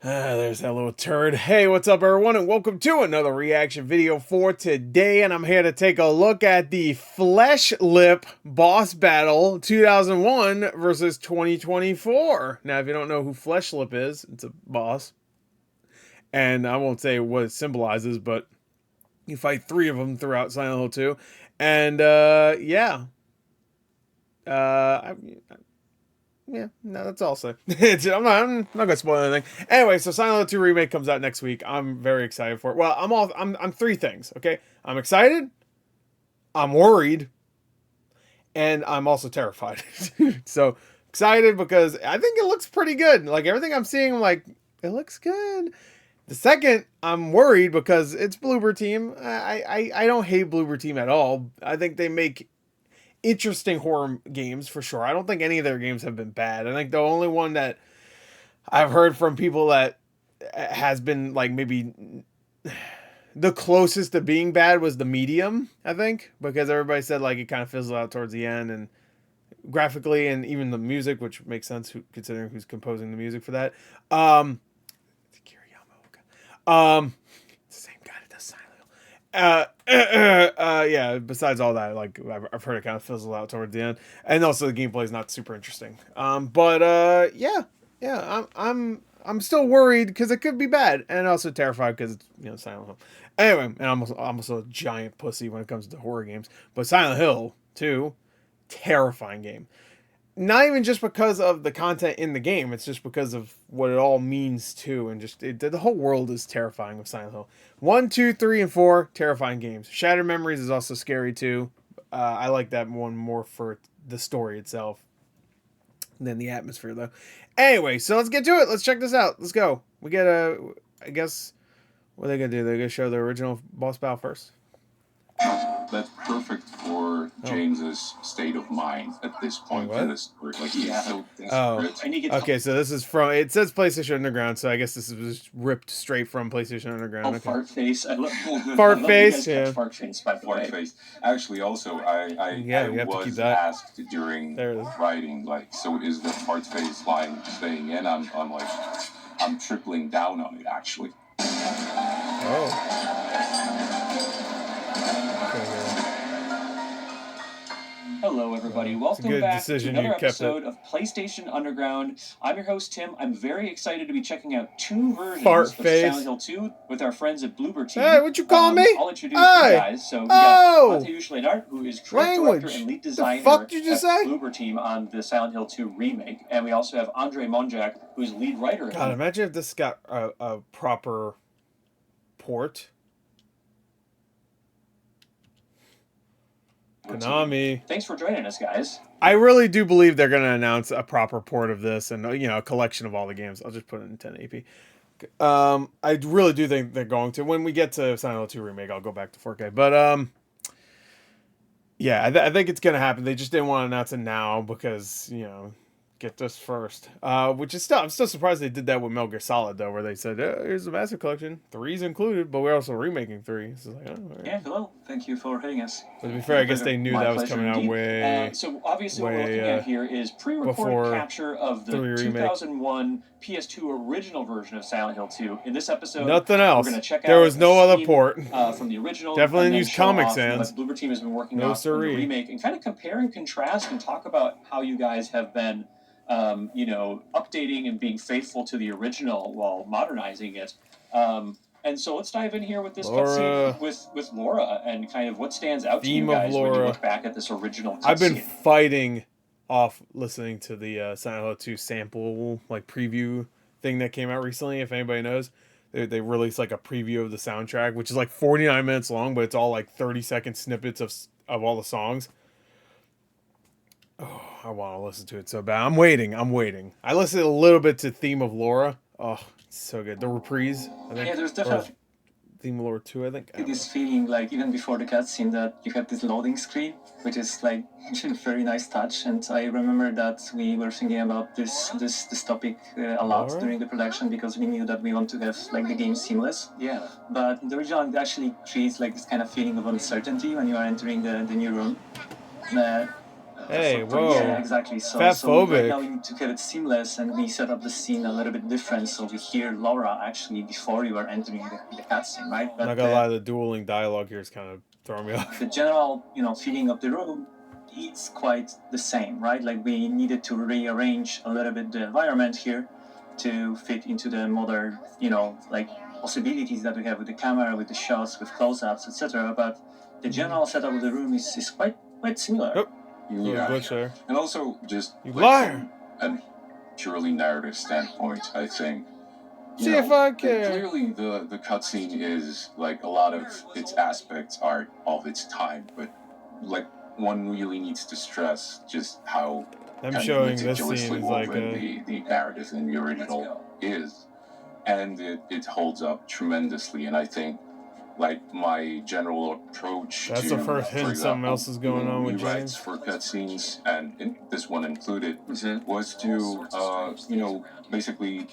There's that little turd. Hey, what's up, everyone, and welcome to another reaction video for today. And I'm here to take a look at the Flesh Lip boss battle 2001 versus 2024. Now, if you don't know who Flesh Lip is, it's a boss. And I won't say what it symbolizes, but you fight three of them throughout Silent Hill 2. And, yeah. Uh, Yeah, no, that's all I'll say. I'm not gonna spoil anything. Anyway, so Silent Hill 2 Remake comes out next week. I'm very excited for it. Well, I'm three things, okay? I'm excited, I'm worried, and I'm also terrified. So excited because I think it looks pretty good. Like everything I'm seeing, like, it looks good. The second, I'm worried because it's Bloober Team. I don't hate Bloober Team at all. I think they make interesting horror games for sure. I don't think any of their games have been bad. I think the only one that I've heard from people that has been like maybe the closest to being bad was The Medium, I think, because everybody said like it kind of fizzled out towards the end, and graphically and even the music, which makes sense considering who's composing the music for that. It's the same guy that does Silent Hill. Yeah, besides all that, like I've heard it kind of fizzle out towards the end, and also the gameplay is not super interesting. Yeah, I'm still worried because it could be bad, and also terrified because it's Silent Hill. Anyway, and I'm also a giant pussy when it comes to horror games, but Silent Hill 2, terrifying game. Not even just because of the content in the game, it's just because of what it all means too, and just the whole world is terrifying with Silent Hill. 1, 2, 3, and 4, terrifying games. Shattered Memories is also scary too. I like that one more for the story itself than the atmosphere though. Anyway, so let's get to it. Let's check this out. Let's go. We get I guess, what are they gonna do? They're gonna show the original boss battle first. That's perfect for James's state of mind at this point in the story. Like he's so desperate. Okay, so this is from, it says PlayStation Underground, so I guess this is ripped straight from PlayStation Underground. Okay. Fart face. I love fart face. Yeah. Fart face. By Fart face. Actually, also, I was asked during writing, like, so is the fart face line staying in? I'm tripling down on it actually. Oh. Hello, everybody. Welcome back to another episode of PlayStation Underground. I'm your host, Tim. I'm very excited to be checking out two versions of Silent Hill 2 with our friends at Bloober Team. Hey, what you call me? I'll introduce you guys. So, we got Mateusz Leonard, who is creative director and lead designer at Bloober Team on the Silent Hill 2 remake. And we also have Andrzej Monjak, who's lead writer. God, imagine if this got a proper port. Konami. Thanks for joining us, guys. I really do believe they're going to announce a proper port of this and, a collection of all the games. I'll just put it in 1080p. I really do think they're going to. When we get to Silent Hill 2 Remake, I'll go back to 4K. But, yeah, I think it's going to happen. They just didn't want to announce it now because, get this first. Which is I'm still surprised they did that with Metal Gear Solid, though, where they said, here's the Master Collection. 3's included, but we're also remaking 3. So it's like, oh, right. Yeah, hello. Thank you for having us. But to be fair, I guess they knew that was coming out way... so obviously what we're looking at here is pre-recorded capture of the 2001 PS2 original version of Silent Hill 2. In this episode, nothing else. We're going to check out there was no other port. From the original. Definitely use Comic Sans. Bloober Team has been working on the remake and kind of compare and contrast and talk about how you guys have been updating and being faithful to the original while modernizing it. And so let's dive in here with this cutscene with Laura and kind of what stands out to you guys when you look back at this original cutscene. I've been fighting off listening to the Silent Hill 2 sample preview thing that came out recently. If anybody knows, they released like a preview of the soundtrack, which is like 49 minutes long, but it's all like 30-second snippets of all the songs. Oh, I want to listen to it so bad. I'm waiting. I listened a little bit to Theme of Laura. Oh, it's so good. The reprise, I think. Yeah, there's definitely Theme of Laura 2, I think. This feeling, like even before the cutscene, that you have this loading screen, which is like a very nice touch. And I remember that we were thinking about this topic a lot during the production because we knew that we want to have like the game seamless. Yeah. But the original it actually creates like this kind of feeling of uncertainty when you are entering the new room. Hey, whoa. Yeah, exactly. So right now we need to get it seamless, and we set up the scene a little bit different, so we hear Laura actually before you are entering the cutscene, right? But not gonna lie, the dueling dialogue here is kind of throwing me off. The general, feeling of the room, it's quite the same, right? Like we needed to rearrange a little bit the environment here to fit into the modern, like possibilities that we have with the camera, with the shots, with close-ups, etc. But the general setup of the room is quite similar. Oh. Yeah, glitch there. And also just from a purely narrative standpoint, I think. See if I can. Clearly, the cutscene is like a lot of its aspects are of its time, but like one really needs to stress just how showing this scene is like the narrative in the original is, and it holds up tremendously. And I think like my general approach that's the first hint something else is going on with James for cutscenes, and this one included, was to basically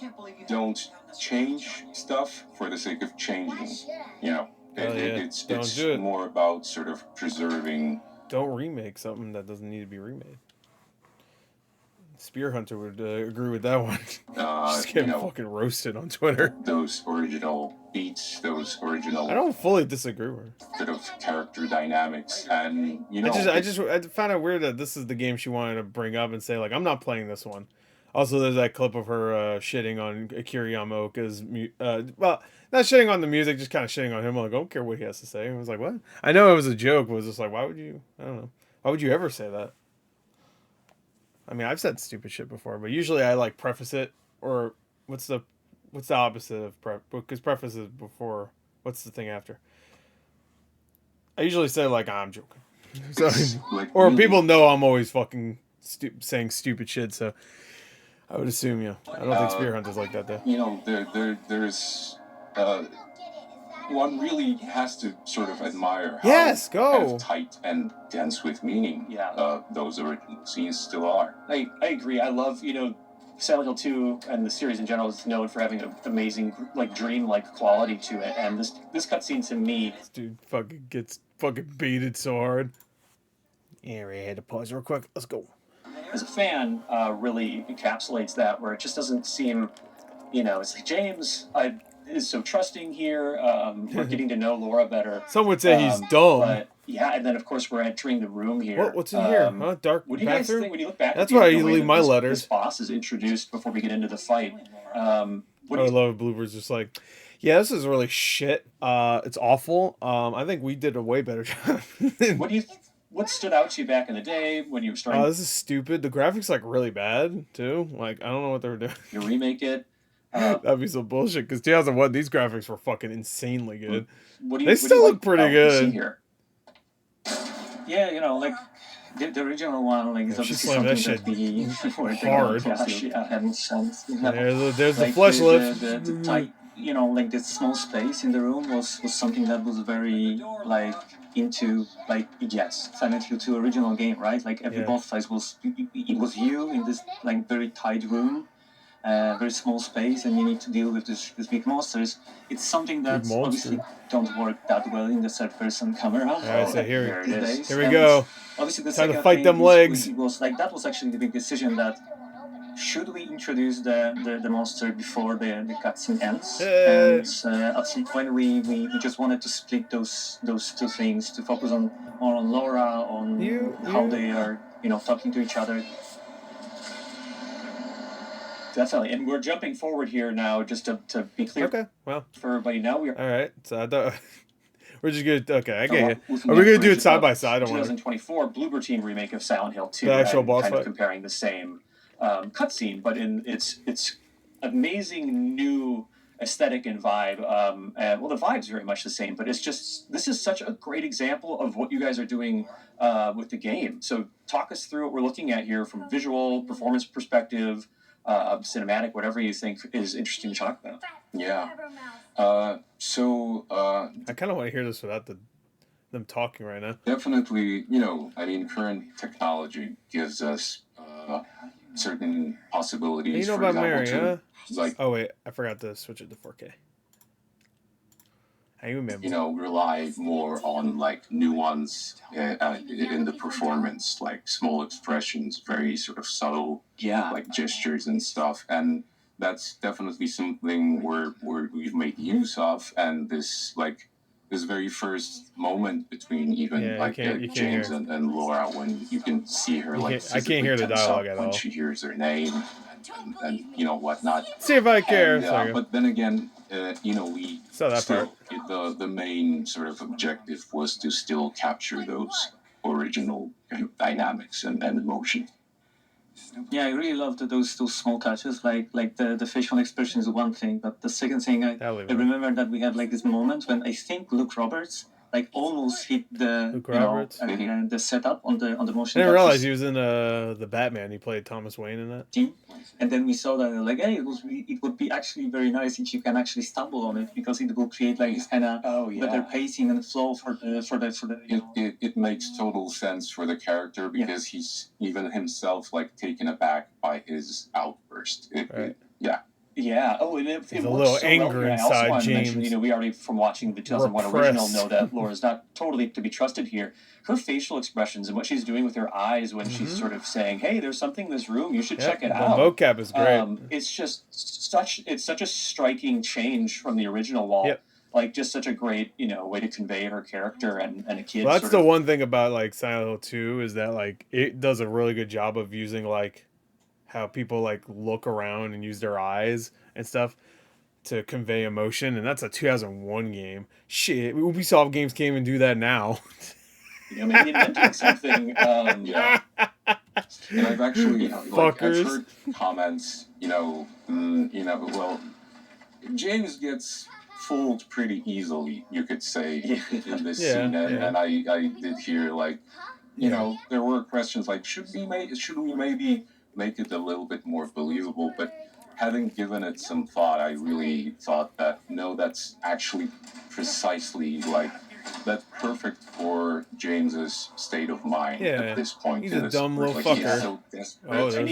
don't change stuff for the sake of changing. It's more about sort of preserving. Don't remake something that doesn't need to be remade. Spear Hunter would agree with that one. Just getting fucking roasted on Twitter. Those original beats, those original. I don't fully disagree with her. Sort of character dynamics, and I found it weird that this is the game she wanted to bring up and say like I'm not playing this one. Also, there's that clip of her shitting on Akira Yamaoka's well, not shitting on the music, just kind of shitting on him. I'm like, I don't care what he has to say. I was like, what? I know it was a joke, but it was just like, why would you? I don't know. Why would you ever say that? I mean, I've said stupid shit before, but usually I like preface it, or what's the opposite of pref? Because preface is before. What's the thing after? I usually say like I'm joking, so, or people know I'm always fucking saying stupid shit. So I would assume I don't think Spear Hunter's like that though. There's one really has to sort of admire how kind of tight and dense with meaning those original scenes still are. I agree. I love, Silent Hill 2 and the series in general is known for having an amazing, like, dream-like quality to it. And this cutscene to me... This dude fucking gets fucking baited so hard. Yeah, we had to pause real quick. Let's go. As a fan, really encapsulates that, where it just doesn't seem, it's like, James, is so trusting here. We're getting to know Laura better. Some would say he's dumb. But yeah, and then of course we're entering the room here. What's in here? Huh? Dark What do you guys think when you look back? That's why you leave my letters. This boss is introduced before we get into the fight. I love Bloober's just like, yeah, this is really shit. It's awful. I think we did a way better job. What stood out to you back in the day when you were starting? Oh, this is stupid. The graphics like really bad too. Like I don't know what they were doing. You remake it. That'd be some bullshit because 2001 these graphics were fucking insanely good. They still look pretty good. Here? Yeah, like the original one, like it's obviously something that we were hard. There's the flesh lift. The tight, like the small space in the room was something that was very like into like Silent Hill 2 original game, right? Like every boss fight it was you in this like very tight room. Very small space, and you need to deal with these big monsters. It's something that obviously don't work that well in the third-person camera. Alright, so here it is. Here we go. Obviously, the time to fight them legs. That was actually the big decision that should we introduce the monster before the cutscene ends? And at some point, we just wanted to split those two things to focus on Laura, on how they are talking to each other. Definitely, and we're jumping forward here now, just to be clear. Okay, well, for everybody now, we are. All right, so I thought we're just gonna. Okay, I get you. Are we gonna do it side by side? 2024 Bloober Team remake of Silent Hill 2. The actual boss kind fight. Of comparing the same cutscene, but in its amazing new aesthetic and vibe. Well, the vibe's very much the same, but this is such a great example of what you guys are doing with the game. So talk us through what we're looking at here from visual performance perspective. Cinematic, whatever you think is interesting to talk about. Yeah. I kind of want to hear this without them talking right now. Definitely, current technology gives us certain possibilities. You know for about example, Mary, huh? Oh wait, I forgot to switch it to 4K. I remember. You know, rely more on like nuance in the performance, like small expressions, very sort of subtle, like gestures and stuff. And that's definitely something we've made use of. And this very first moment between even James and Laura, when you can see her I can't hear the dialogue at all when she hears her name and you know whatnot. See if I care. And, but then again, you know, we so that still the main sort of objective was to still capture those original kind of dynamics and emotion. Yeah, I really loved those small touches, like the facial expression is one thing, but the second thing I remember that we had like this moment when I think Luke Roberts like almost hit the the setup on the motion. I didn't realize he was in the Batman. He played Thomas Wayne in that. Team. And then we saw that like, hey, it would be actually very nice if you can actually stumble on it, because it will create like this kind of better pacing and flow for the. It makes total sense for the character, because he's even himself like taken aback by his outburst. Yeah. Oh, and it a little so anger well. inside, I also want to James. mention, we already from watching the 2001 original know that Laura's not totally to be trusted here. Her facial expressions and what she's doing with her eyes when she's sort of saying, "Hey, there's something in this room. You should check it out." The mocap is great. It's just such a striking change from the original Wall. Yep. Like just such a great way to convey her character and a kid. Well, that's the one thing about like Silent Hill 2 is that like it does a really good job of using like how people like look around and use their eyes and stuff to convey emotion, and that's a 2001 game. Shit, Ubisoft games can't even do that now. Maybe inventing something. And I've actually I've heard comments. Well, James gets fooled pretty easily, you could say, in this scene, and I did hear like, there were questions like, should we maybe make it a little bit more believable, but having given it some thought, I really thought that no, that's actually precisely like that's perfect for James's state of mind at this point. He's a dumb little fucker. He's so there's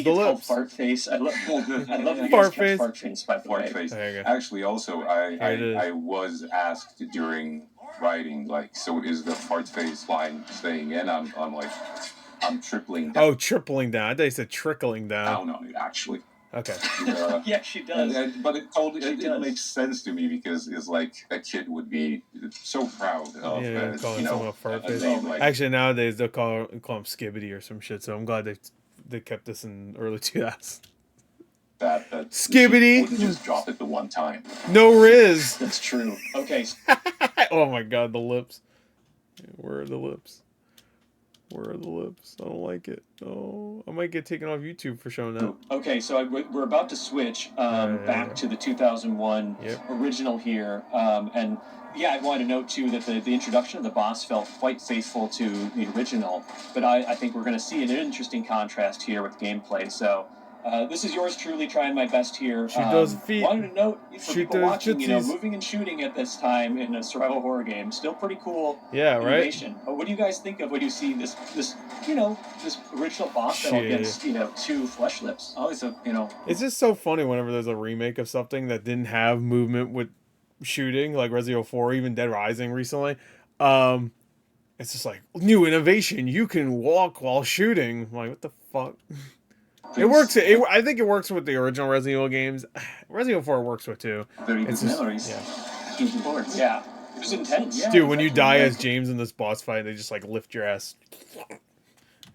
the lips. Fart face. I love you fart face. Fart face. By the way. Face. Actually, also, I was asked during writing, like, so is the fart face line staying in? I'm like, I'm tripling down. Oh, tripling down. I thought you said trickling down. No, actually. Okay. Yeah, she does. But it makes sense to me, because it's like a kid would be so proud of calling someone a fart face. Actually, nowadays they'll call him Skibbity or some shit. So I'm glad they kept this in early 2000s. That Skibbity. Just drop it the one time. No Riz. That's true. Okay. Oh my god, the lips. Where are the lips? Where are the lips? I don't like it. Oh, I might get taken off YouTube for showing that. Okay, so we're about to switch back to the 2001 original here. And yeah, I wanted to note too that the introduction of the boss felt quite faithful to the original. But I think we're going to see an interesting contrast here with gameplay. So this is yours truly, trying my best here. Shoot those feet. Wanted to note for people watching, moving and shooting at this time in a survival horror game, still pretty cool. Yeah, innovation. Right. What do you guys think of when you see this original boss battle against two flesh lips? Oh, it's It's just so funny whenever there's a remake of something that didn't have movement with shooting, like Resident Evil 4, even Dead Rising recently. It's just like new innovation. You can walk while shooting. I'm like, what the fuck? It works. I think it works with the original Resident Evil games. Resident Evil 4 works with too. Very good memories. Yeah. It was intense. Yeah, dude, when you die as James in this boss fight, they just like lift your ass.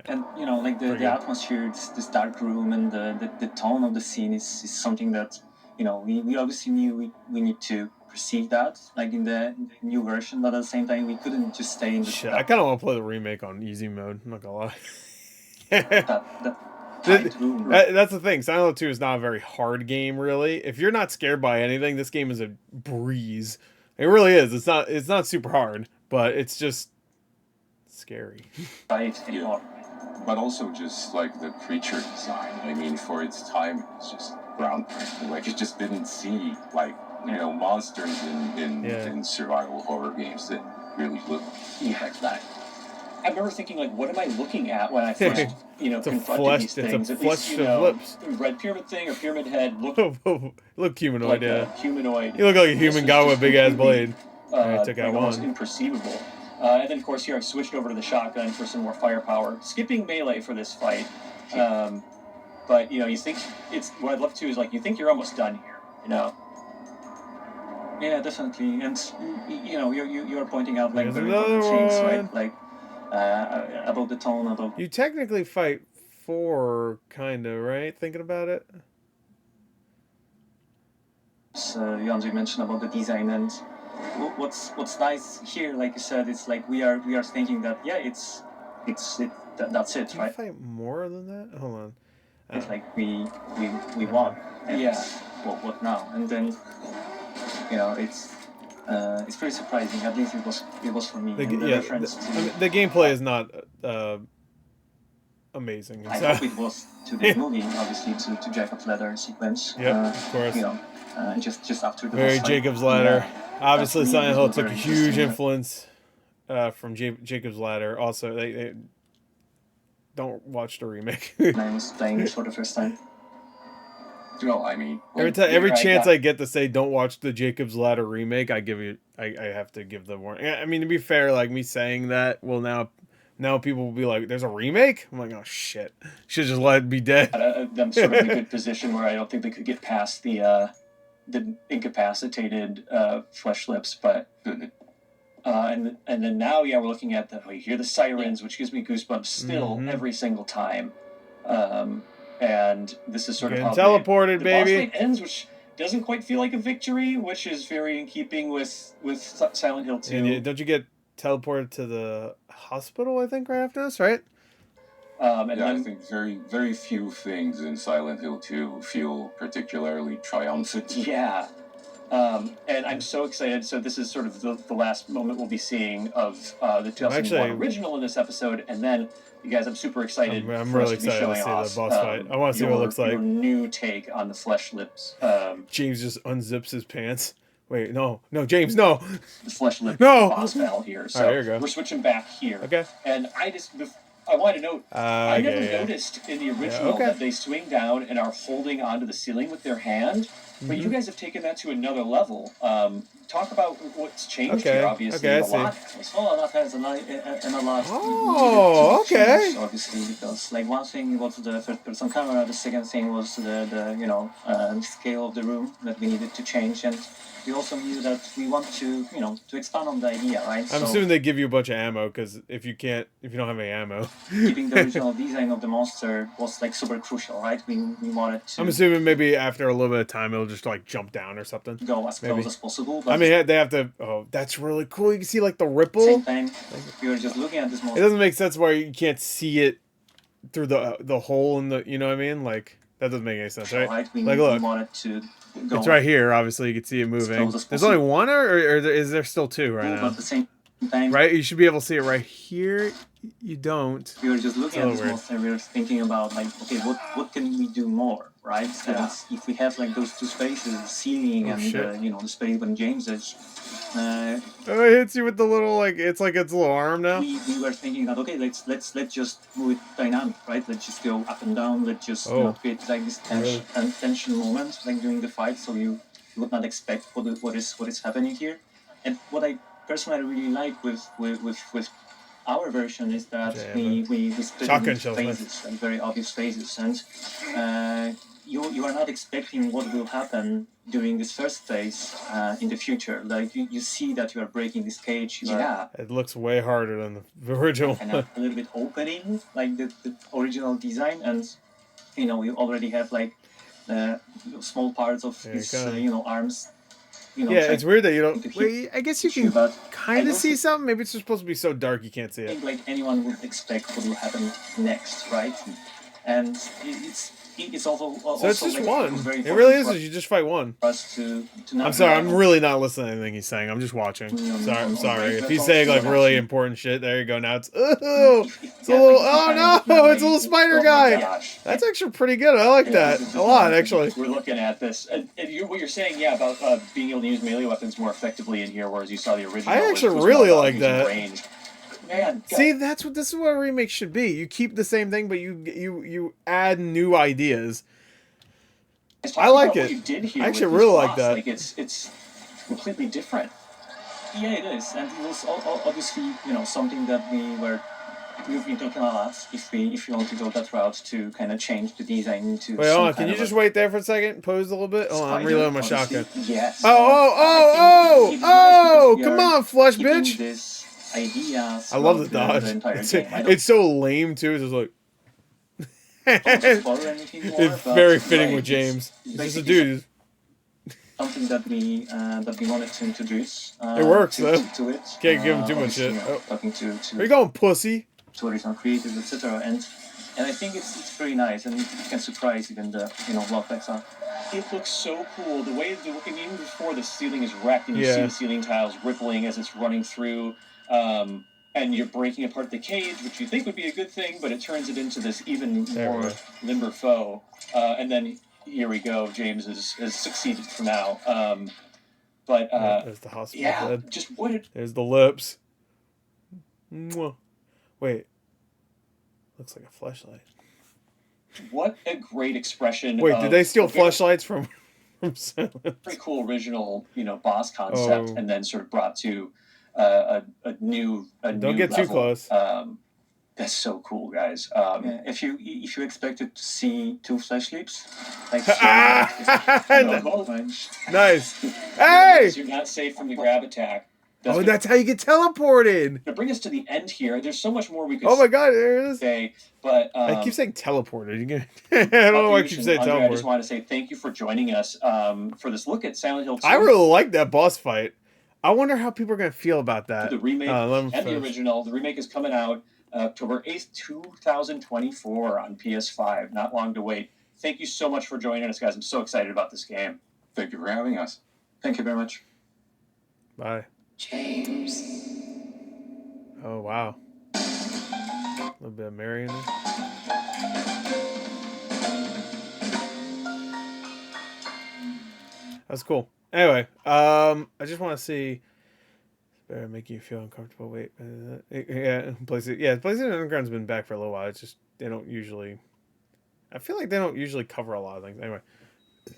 And like the atmosphere, this dark room, and the tone of the scene is something that we obviously knew we need to perceive that, like in the new version, but at the same time we couldn't just stay in the. Shit, I kind of want to play the remake on easy mode. I'm not gonna lie. That's the thing. Silent Hill 2 is not a very hard game, really. If you're not scared by anything, this game is a breeze. It really is. It's not super hard, but it's just scary. But also just like the creature design. I mean, for its time, it's just groundbreaking. Like, you just didn't see like monsters in survival horror games that really look like that. I remember thinking, like, what am I looking at when I first, confronted these things? It's a flesh of lips. Red pyramid thing or pyramid head look humanoid, like a humanoid. You look like a human guy with a big ass blade. took out almost one. imperceivable. And then, of course, here I've switched over to the shotgun for some more firepower, skipping melee for this fight. But, you know, you think what I'd love to is, like, you think you're almost done here, you know? Yeah, definitely. And, you know, you're pointing out, like, Here's very another important things, one. right? Like, about the tone, about... You technically fight 4, kind of, right? Thinking about it? Andrzej mentioned about the design, and what's nice here, like you said, it's like we are thinking that, yeah, that's it, Do right? you fight more than that? Hold on. It's like we won. And Yeah. What now? And then, you know, it's pretty surprising. At least it was for me. The, and the yeah, reference the, to, I mean, the gameplay is not amazing. I hope it was to the movie, obviously, to Jacob's Ladder sequence. Yep, of course. You know, just after the Very boss fight. Jacob's Ladder. Obviously, That's really Silent Hill very took a huge interesting. influence from Jacob's Ladder. Also, they don't watch the remake. I was playing this for the first time. No, I mean, Every chance I get to say don't watch the Jacob's Ladder remake, I have to give the warning. I mean, to be fair, like me saying that, well, now people will be like, "There's a remake." I'm like, "Oh shit, should just let it be dead." I'm sort of in a good position where I don't think they could get past the incapacitated flesh lips, but and then now, yeah, we're looking at you hear the sirens, which gives me goosebumps still every single time. And this is sort of how teleported, the baby. boss fight ends, which doesn't quite feel like a victory, which is very in keeping with Silent Hill 2. And don't you get teleported to the hospital? I think right after this, right? And I then, think very few things in Silent Hill 2 feel particularly triumphant. yeah. And I'm so excited. So this is sort of the last moment we'll be seeing of the 2001 original in this episode, and then you guys, I'm super excited. I'm really excited to see the boss fight. I want to see what it looks like. Your new take on the flesh lips. James just unzips his pants. Wait, no, James, no. The flesh lip No. boss battle here. So Here you go. we're switching back here. Okay. And I want to note, I never yeah. noticed in the original that they swing down and are holding onto the ceiling with their hand. But you guys have taken that to another level. Talk about what's changed here, obviously. Okay, I a see. lot. Oh, that has a lot. Oh, okay. Change, obviously, because like one thing was the first-person camera, the second thing was the scale of the room that we needed to change, and we also knew that we want to to expand on the idea, right? I'm assuming they give you a bunch of ammo, because if you don't have any ammo, keeping the original design of the monster was like super crucial, right? We wanted to. I'm assuming maybe after a little bit of time it'll just like jump down or something. Go as close as possible. But I mean, they have to. Oh, that's really cool. You can see like the ripple. same time, we were just looking at this monster. It doesn't make sense where you can't see it through the hole in the. You know what I mean? Like that doesn't make any sense, right? We look. wanted to go. It's right here. Obviously, you can see it moving. There's only one, or is there still two right now? But at the same time, right, you should be able to see it right here. You don't. We were just looking at this monster. We were thinking about like, okay, what can we do more, right? Yeah. And if we have like those two spaces, the ceiling and the space when James is. It hits you with the little like it's little arm now. We were thinking that okay, let's just move it dynamic, right? Let's just go up and down. Let's just create like this tension moment like during the fight, so you would not expect what is happening here. And what I personally really like with our version is that we split it into phases, like very obvious phases, and you are not expecting what will happen during this first phase in the future. Like you see that you are breaking this cage. It looks way harder than the original. And a little bit opening like the original design, and you already have like small parts of his arms. It's weird that you don't. Wait, I guess you can kind of see something. Maybe it's just supposed to be so dark you can't see it. I think like anyone would expect what will happen next, right? And it's also so it's just like, one. It really is. You just fight one. Us to I'm sorry. I'm really not listening to anything he's saying. I'm just watching. I'm sorry. If he's saying like really important shit, there you go. Now it's it's a little. Oh no! It's a little spider guy. That's actually pretty good. I like that a lot, actually. We're looking at this, and what you're saying, about being able to use melee weapons more effectively in here, whereas you saw the original. I actually really like that. Range. Man, see, this is what a remake should be. You keep the same thing, but you add new ideas. I like it. You did here I actually really like that. Like it's completely different. Yeah, it is, and it was obviously, you know, something that we've been talking a lot. If you want to go that route to kind of change the design into Wait, hold some on. Can kind you of just a wait there for a second? Pose a little bit. Oh, I'm spider, reloading my obviously. shotgun. Yes. Oh, I think it is nice because we come are on, flush keeping bitch. this idea I love throughout the the dodge. entire It's game. I don't it's so lame too. It's just like want to spoil anything more, it's but very fitting right, with James. it's He's just a basically dude. something that we wanted to introduce It works though. to it. Can't give him too much Obviously, shit. Oh. talking Where you going, pussy? to original creators, etc. And I think it's very nice, and it can surprise even the block Lexa. It looks so cool. The way, even before the ceiling is wrecked and you see Yeah. the ceiling tiles rippling as it's running through, and you're breaking apart the cage, which you think would be a good thing, but it turns it into this even There we more go. limber foe. And then here we go. James has succeeded for now. There's the hospital Yeah, bed. just what it. There's the lips. Mwah. Wait. Looks like a flashlight. What a great expression. Wait, did they steal a very- flashlights from Silent? Very cool original, boss concept, and then sort of brought to a new. Don't get too level. close. That's so cool, guys. Yeah, if you expected to see 2 flash leaps, like No. Nice. Hey! You're not safe from the grab attack. Oh, that's how you get teleported. To bring us to the end here, there's so much more we could Oh my god, there it is. say, but I keep saying teleported. You get, I don't know why I keep saying Andre, I teleport. just want to say thank you for joining us for this look at Silent Hill 2. I really like that boss fight. I wonder how people are going to feel about that. The remake and the original. The remake is coming out October 8th, 2024 on PS5. Not long to wait. Thank you so much for joining us, guys. I'm so excited about this game. Thank you for having us. Thank you very much. Bye. James. Oh, wow. A little bit of Mary in there. That's cool. Anyway, I just want to see. Better make you feel uncomfortable. Wait, PlayStation Underground's been back for a little while. It's just they don't usually. I feel like they don't usually cover a lot of things. Anyway,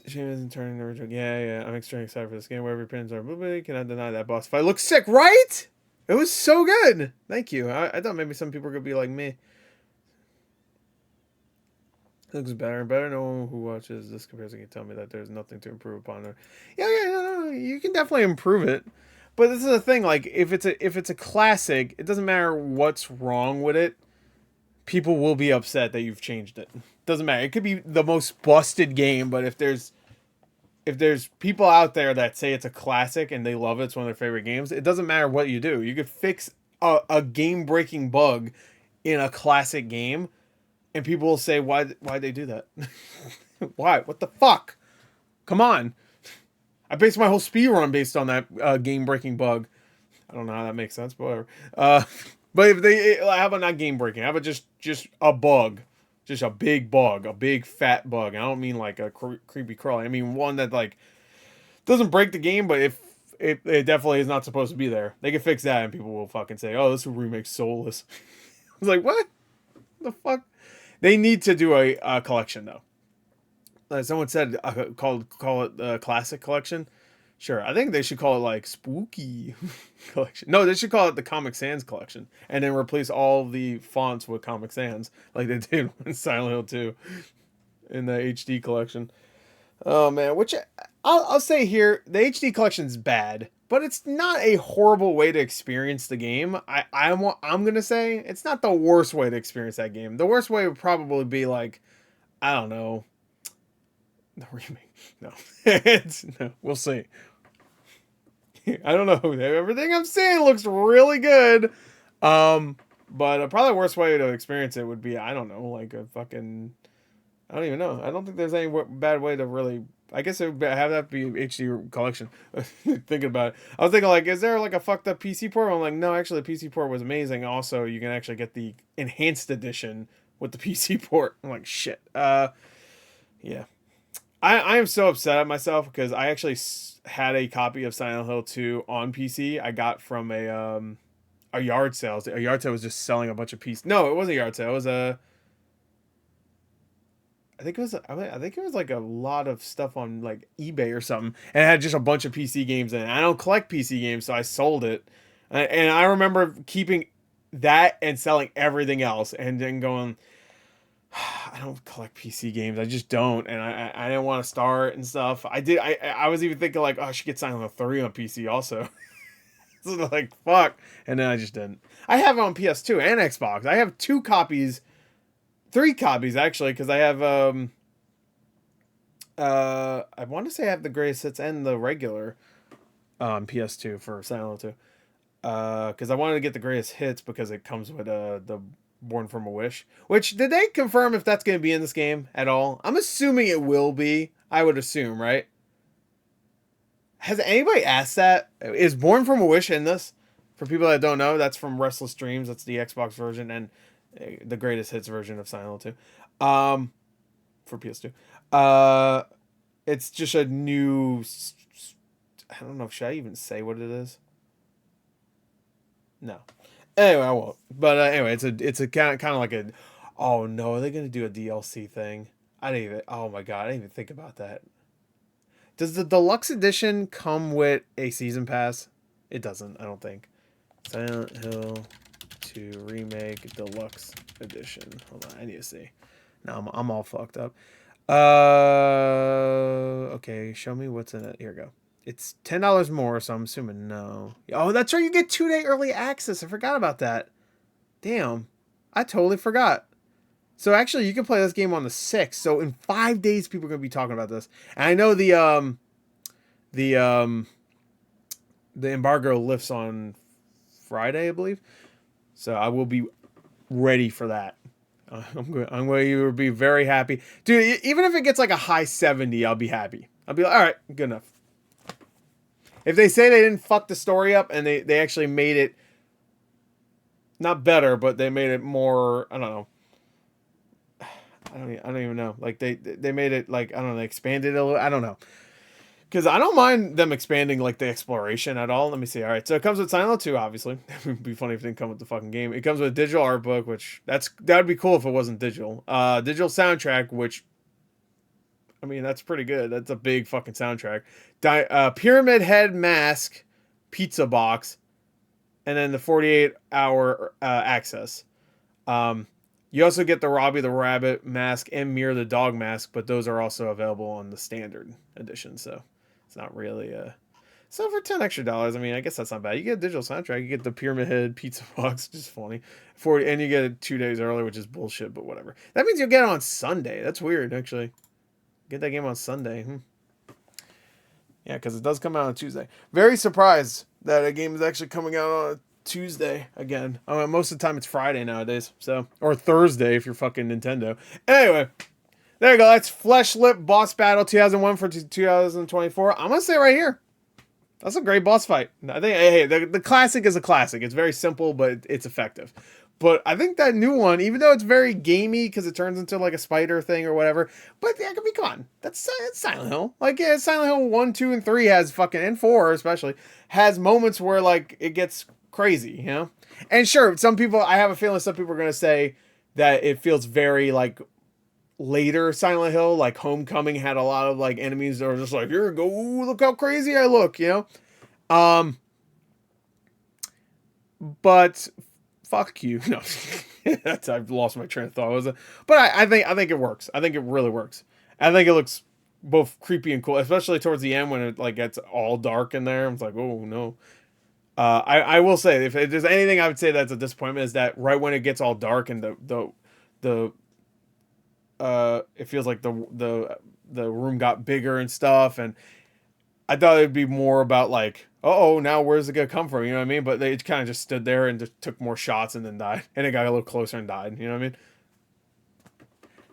Shame isn't turning the original. Yeah. I'm extremely excited for this game. Wherever your pins are, cannot deny that boss fight looks sick, right? It was so good. Thank you. I thought maybe some people were gonna be like me. It looks better and better. No one who watches this comparison can tell me that there's nothing to improve upon there. No. You can definitely improve it. But this is the thing, like if it's a classic, it doesn't matter what's wrong with it. People will be upset that you've changed it. Doesn't matter. It could be the most busted game, but if there's people out there that say it's a classic and they love it, it's one of their favorite games, it doesn't matter what you do. You could fix a game-breaking bug in a classic game, and people will say, why'd they do that? Why? What the fuck? Come on. I based my whole speed run based on that game-breaking bug. I don't know how that makes sense, but whatever. But if how about not game-breaking? How about just a bug? Just a big bug, a big fat bug. I don't mean like a creepy crawly. I mean one that like doesn't break the game, but if it definitely is not supposed to be there. They can fix that, and people will fucking say, "Oh, this remake's soulless." I was like, "What the fuck?" They need to do a collection though. Someone said call it the classic collection. Sure, I think they should call it like spooky collection. No, they should call it the Comic Sans collection, and then replace all the fonts with Comic Sans like they did in Silent Hill 2 in the HD collection. Oh man, which I'll say here, the HD collection's bad, but it's not a horrible way to experience the game. I'm gonna say it's not the worst way to experience that game. The worst way would probably be like, I don't know, the remake. No, we'll see. I don't know. Everything I'm saying looks really good. But probably the worst way to experience it would be, I don't know, like a fucking, I don't even know. I don't think there's any bad way to really, I guess it would have that be HD collection. Thinking about it. I was thinking like, is there like a fucked up PC port? I'm like, no, actually the PC port was amazing. Also, you can actually get the enhanced edition with the PC port. I'm like, shit. Yeah. I am so upset at myself because I actually had a copy of Silent Hill 2 on PC. I got from a yard sale. A yard sale was just selling a bunch of pieces. No, it wasn't a yard sale. It was a I think it was like a lot of stuff on like eBay or something, and it had just a bunch of PC games in it. I don't collect PC games, so I sold it, and I remember keeping that and selling everything else, and then going, I don't collect PC games. I just don't, and I didn't want to start and stuff. I was even thinking like, oh, I should get Silent Hill 3 on PC also. So like fuck, and then I just didn't. I have it on PS2 and Xbox. I have 3 copies actually, because I have I want to say I have the greatest hits and the regular PS2 for Silent Hill 2. Because I wanted to get the greatest hits because it comes with the Born from a Wish. Which, did they confirm if that's going to be in this game at all? I'm assuming it will be. I would assume, right? Has anybody asked that? Is Born from a Wish in this? For people that don't know, that's from Restless Dreams. That's the Xbox version and the greatest hits version of Silent Hill 2. For PS2. It's just a new... I don't know. Should I even say what it is? No. Anyway, I won't. But anyway, it's a kind of like a... Oh no, are they going to do a DLC thing? I didn't even... Oh my god, I didn't even think about that. Does the deluxe edition come with a season pass? It doesn't, I don't think. Silent Hill 2 Remake Deluxe Edition. Hold on, I need to see. No, I'm all fucked up. Okay, show me what's in it. Here we go. It's $10 more, so I'm assuming no. Oh, that's right, you get 2-day early access. I forgot about that. Damn, I totally forgot. So actually, you can play this game on the 6th. So in 5 days, people are gonna be talking about this. And I know the embargo lifts on Friday, I believe. So I will be ready for that. I'm going to be very happy, dude. Even if it gets like a high 70, I'll be happy. I'll be like, all right, good enough. If they say they didn't fuck the story up and they actually made it not better, but they made it more, I don't know. I don't even know. Like they made it like, I don't know, they expanded it a little. I don't know. Because I don't mind them expanding like the exploration at all. Let me see. All right, so it comes with Silent Hill 2, obviously. It would be funny if it didn't come with the fucking game. It comes with a digital art book, which that would be cool if it wasn't digital. Digital soundtrack, which, I mean, that's pretty good. That's a big fucking soundtrack. Pyramid Head mask, pizza box, and then the 48-hour access. You also get the Robbie the Rabbit mask and Mir the dog mask, but those are also available on the standard edition, so it's not really so for $10 extra, I mean, I guess that's not bad. You get a digital soundtrack, you get the Pyramid Head pizza box, just funny. And you get it 2 days early, which is bullshit, but whatever. That means you'll get it on Sunday. That's weird, actually. Get that game on Sunday. Yeah, because it does come out on Tuesday. Very surprised that a game is actually coming out on a Tuesday again. Most of the time it's Friday nowadays, so, or Thursday if you're fucking Nintendo. Anyway, there you go. That's Flesh Lip Boss Battle 2001 for 2024. I'm gonna say right here, that's a great boss fight. I think, hey, the classic is a classic. It's very simple, but it's effective. But I think that new one, even though it's very gamey because it turns into like a spider thing or whatever, but yeah, come on, that's Silent Hill. Like, yeah, Silent Hill 1, 2, and 3 has fucking, and 4 especially, has moments where like it gets crazy, you know? And sure, some people, I have a feeling some people are going to say that it feels very like later Silent Hill, like Homecoming had a lot of like enemies that are just like, here, go, look how crazy I look, you know? But fuck you. No, I've lost my train of thought. But I think it works. I think it really works. I think it looks both creepy and cool, especially towards the end when it like gets all dark in there. It's like, oh no. I will say, if there's anything I would say that's a disappointment, is that right when it gets all dark and it feels like the room got bigger and stuff, and I thought it'd be more about like, oh, now where's it gonna come from? You know what I mean? But they kind of just stood there and just took more shots and then died, and it got a little closer and died. You know what I mean?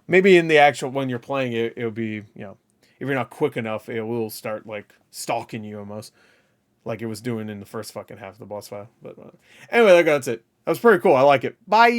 Maybe in the actual, when you're playing it, it'll be, you know, if you're not quick enough, it will start like stalking you almost, like it was doing in the first fucking half of the boss fight. But anyway, that's it. That was pretty cool. I like it. Bye.